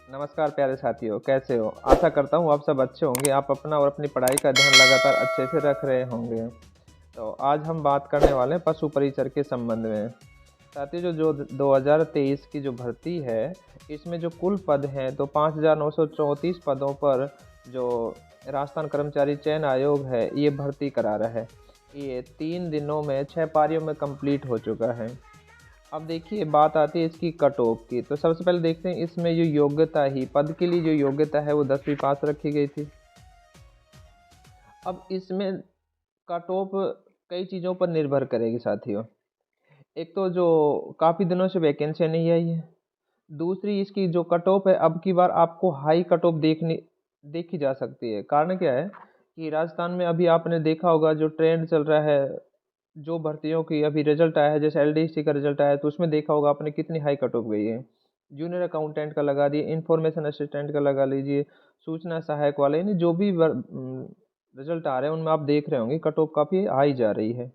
नमस्कार प्यारे साथियों, कैसे हो? आशा करता हूँ आप सब अच्छे होंगे। आप अपना और अपनी पढ़ाई का ध्यान लगातार अच्छे से रख रहे होंगे। तो आज हम बात करने वाले हैं पशु परिचर के संबंध में। साथियों, जो 2023 की जो भर्ती है, इसमें जो कुल पद हैं तो 5,934 पदों पर जो राजस्थान कर्मचारी चयन आयोग है ये भर्ती करा रहा है। ये 3 दिनों में 6 पारियों में कंप्लीट हो चुका है। अब देखिए, बात आती है इसकी कट ऑफ की। तो सबसे पहले देखते हैं इसमें जो योग्यता ही पद के लिए जो योग्यता है वो 10वीं पास रखी गई थी। अब इसमें कट ऑफ कई चीज़ों पर निर्भर करेगी साथियों। एक तो जो काफ़ी दिनों से वैकेंसी नहीं आई है। दूसरी, इसकी जो कट ऑफ है अब की बार आपको हाई कट ऑफ देखी जा सकती है। कारण क्या है कि राजस्थान में अभी आपने देखा होगा जो ट्रेंड चल रहा है, जो भर्तियों की अभी रिजल्ट आया है, जैसे एलडीसी का रिजल्ट आया है, तो उसमें देखा होगा आपने कितनी हाई कट ऑफ गई है। जूनियर अकाउंटेंट का लगा दिए, इंफॉर्मेशन असिस्टेंट का लगा लीजिए, सूचना सहायक वाले, यानी जो भी रिजल्ट आ रहे हैं उनमें आप देख रहे होंगे कट ऑफ काफ़ी हाई जा रही है।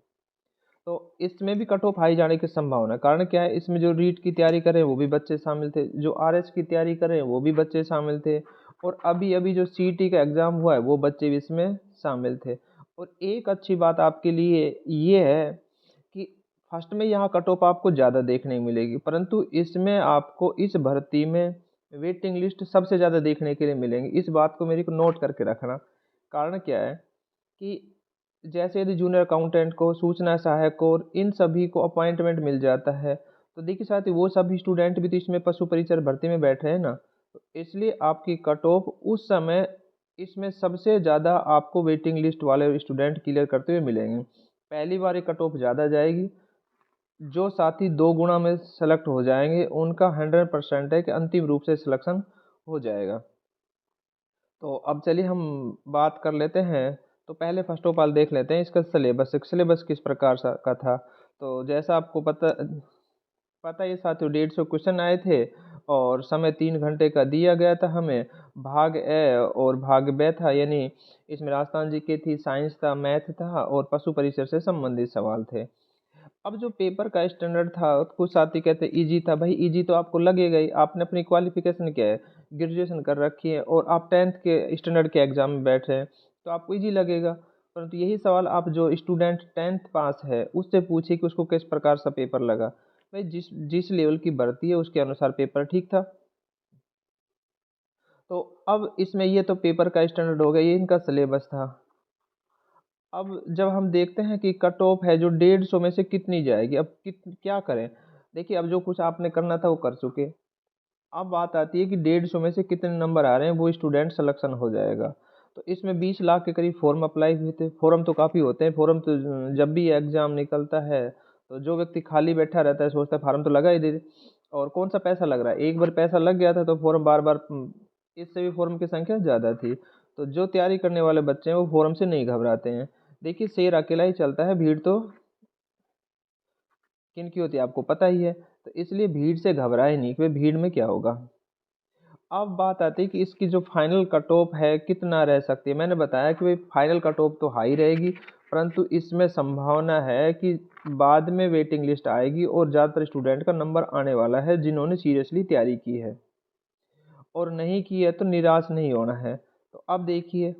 तो इसमें भी कट ऑफ हाई जाने की संभावना है। कारण क्या है, इसमें जो रीट की तैयारी कर रहे हैं वो भी बच्चे शामिल थे, जो आरएच की तैयारी कर रहे हैं वो भी बच्चे शामिल थे, और अभी अभी जो सीईटी का एग्ज़ाम हुआ है वो बच्चे भी इसमें शामिल थे। और एक अच्छी बात आपके लिए ये है कि फर्स्ट में यहाँ कट ऑफ आपको ज़्यादा देखने को मिलेगी, परंतु इसमें आपको इस भर्ती में वेटिंग लिस्ट सबसे ज़्यादा देखने के लिए मिलेंगी। इस बात को मेरे को नोट करके रखना। कारण क्या है कि जैसे यदि जूनियर अकाउंटेंट को, सूचना सहायक को, और इन सभी को अपॉइंटमेंट मिल जाता है, तो देखिए साथ ही वो सभी स्टूडेंट भी तो इसमें पशु परिचर भर्ती में बैठ रहे हैं ना। तो इसलिए आपकी कट ऑफ उस समय इसमें सबसे ज़्यादा आपको वेटिंग लिस्ट वाले स्टूडेंट क्लियर करते हुए मिलेंगे। पहली बार ये कट ऑफ ज़्यादा जाएगी। जो साथी 2 गुना में सेलेक्ट हो जाएंगे उनका 100% है कि अंतिम रूप से सिलेक्शन हो जाएगा। तो अब चलिए हम बात कर लेते हैं। तो पहले फर्स्ट ऑफ ऑल देख लेते हैं इसका सिलेबस किस प्रकार का था। तो जैसा आपको पता पता ही साथियों, 150 क्वेश्चन आए थे और समय 3 घंटे का दिया गया था हमें। भाग ए और भाग बे था, यानी इसमें राजस्थान जीके थी, साइंस था, मैथ था और पशु परिसर से संबंधित सवाल थे। अब जो पेपर का स्टैंडर्ड था, कुछ साथी कहते इजी था। भाई इजी तो आपको लगेगा ही, आपने अपनी क्वालिफिकेशन क्या है, ग्रेजुएशन कर रखी है और आप 10th के स्टैंडर्ड के एग्जाम में बैठे हैं, तो आपको इजी लगेगा। परंतु यही सवाल आप जो स्टूडेंट 10th पास है उससे पूछिए कि उसको किस प्रकार सा पेपर लगा। भाई जिस जिस लेवल की भर्ती है उसके अनुसार पेपर ठीक था। तो अब इसमें ये तो पेपर का स्टैंडर्ड हो गया, ये इनका सिलेबस था। अब जब हम देखते हैं कि कट ऑफ है जो 150 में से कितनी जाएगी, अब क्या करें। देखिए, अब जो कुछ आपने करना था वो कर चुके। अब बात आती है कि 150 में से कितने नंबर आ रहे हैं वो स्टूडेंट सिलेक्शन हो जाएगा। तो इसमें 20 लाख के करीब फॉर्म अप्लाई हुए थे। फॉर्म तो काफ़ी होते हैं, फॉर्म तो जब भी एग्जाम निकलता है तो जो व्यक्ति खाली बैठा रहता है सोचता है फार्म तो लगा ही दे। और कौन सा पैसा लग रहा है, एक बार पैसा लग गया था तो फॉर्म बार बार इससे भी फॉर्म की संख्या ज़्यादा थी। तो जो तैयारी करने वाले बच्चे हैं वो फॉर्म से नहीं घबराते हैं। देखिए, शेर अकेला ही चलता है, भीड़ तो किन की होती है आपको पता ही है। तो इसलिए भीड़ से घबराए नहीं कि भाई भीड़ में क्या होगा। अब बात आती है कि इसकी जो फाइनल कट ऑफ है कितना रह सकती है। मैंने बताया कि भाई फाइनल कट ऑफ तो हाई रहेगी, परंतु इसमें संभावना है कि बाद में वेटिंग लिस्ट आएगी और ज़्यादातर स्टूडेंट का नंबर आने वाला है जिन्होंने सीरियसली तैयारी की है, और नहीं की है तो निराश नहीं होना है। तो अब देखिए,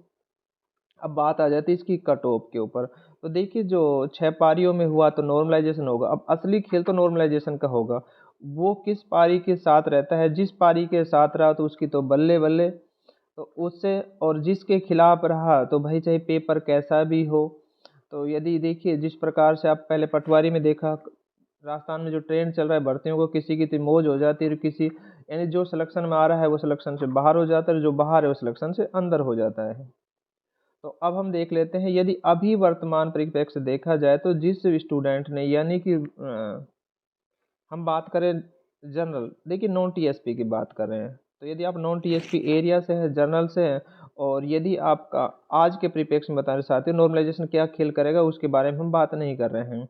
अब बात आ जाती है इसकी कट ऑफ के ऊपर। तो देखिए, जो 6 पारियों में हुआ तो नॉर्मलाइजेशन होगा। अब असली खेल तो नॉर्मलाइजेशन का होगा। वो किस पारी के साथ रहता है, जिस पारी के साथ रहा तो उसकी तो बल्ले बल्ले। तो उससे और जिसके खिलाफ रहा तो भाई चाहे पेपर कैसा भी हो। तो यदि देखिए, जिस प्रकार से आप पहले पटवारी में देखा, राजस्थान में जो ट्रेंड चल रहा है भर्तियों को, किसी की तो मौज हो जाती है और किसी, यानी जो सिलेक्शन में आ रहा है वो सिलेक्शन से बाहर हो जाता है, जो बाहर है वो सिलेक्शन से अंदर हो जाता है। तो अब हम देख लेते हैं, यदि अभी वर्तमान परिप्रेक्ष्य देखा जाए तो जिस स्टूडेंट ने, यानी कि हम बात करें जनरल, देखिए नॉन टीएसपी की बात कर रहे हैं। तो यदि आप नॉन टीएसपी एरिया से हैं, जनरल से हैं, और यदि आपका आज के परिप्रेक्ष्य में बताना चाहते हो नॉर्मलाइजेशन क्या खेल करेगा उसके बारे में हम बात नहीं कर रहे हैं।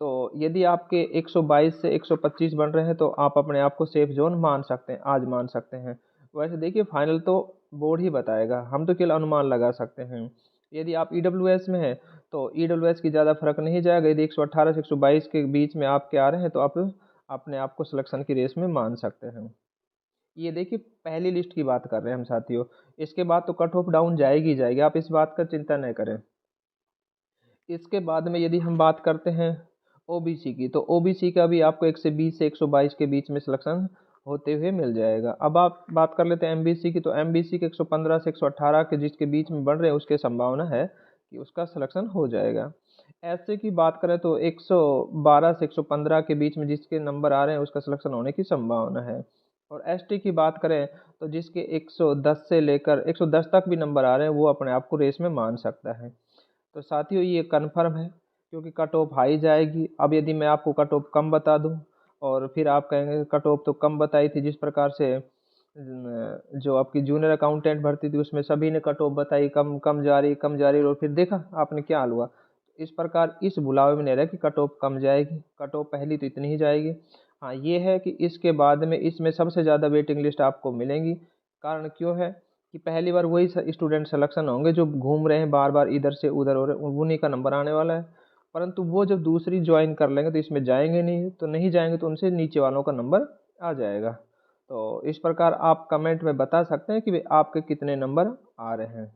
तो यदि आपके 122 से 125 बन रहे हैं तो आप अपने आप को सेफ जोन मान सकते हैं, आज मान सकते हैं। वैसे देखिए, फाइनल तो बोर्ड ही बताएगा, हम तो केवल अनुमान लगा सकते हैं। यदि आप ईडब्ल्यूएस में हैं तो ईडब्ल्यूएस की ज़्यादा फर्क नहीं जाएगा। यदि 118 से 122 के बीच में आपके आ रहे हैं तो आप अपने आप को सिलेक्शन की रेस में मान सकते हैं। ये देखिए पहली लिस्ट की बात कर रहे हैं हम साथियों। इसके बाद तो कट ऑफ डाउन जाएगी ही जाएगी, आप इस बात का चिंता नहीं करें। इसके बाद में यदि हम बात करते हैं ओबीसी की, तो ओबीसी का भी आपको 120 से 122 के बीच में सिलेक्शन होते हुए मिल जाएगा। अब आप बात कर लेते हैं एमबीसी की, तो एमबीसी के 115 से 118 के जिसके बीच में बढ़ रहे हैं उसके संभावना है कि उसका सिलेक्शन हो जाएगा। एससी की बात करें तो 112 से 115 के बीच में जिसके नंबर आ रहे हैं उसका सिलेक्शन होने की संभावना है। और एसटी की बात करें तो जिसके 110 से लेकर 110 तक भी नंबर आ रहे हैं वो अपने आप को रेस में मान सकता है। तो साथियों ये कन्फर्म है क्योंकि कट ऑफ हाई जाएगी। अब यदि मैं आपको कट ऑफ कम बता दूं और फिर आप कहेंगे कट ऑफ तो कम बताई थी, जिस प्रकार से जो आपकी जूनियर अकाउंटेंट भर्ती थी उसमें सभी ने कट ऑफ बताई कम कम जा रही, और फिर देखा आपने क्या हाल हुआ। इस प्रकार इस बुलावे में नहीं रहा कि कट ऑफ कम जाएगी, कट ऑफ पहली तो इतनी ही जाएगी। हाँ ये है कि इसके बाद में इसमें सबसे ज़्यादा वेटिंग लिस्ट आपको मिलेंगी। कारण क्यों है कि पहली बार वही स्टूडेंट सिलेक्शन होंगे जो घूम रहे हैं बार बार इधर से उधर हो रहे हैं, उन्हीं का नंबर आने वाला है। परंतु वो जब दूसरी ज्वाइन कर लेंगे तो इसमें जाएंगे नहीं, तो नहीं जाएंगे तो उनसे नीचे वालों का नंबर आ जाएगा। तो इस प्रकार आप कमेंट में बता सकते हैं कि आपके कितने नंबर आ रहे हैं।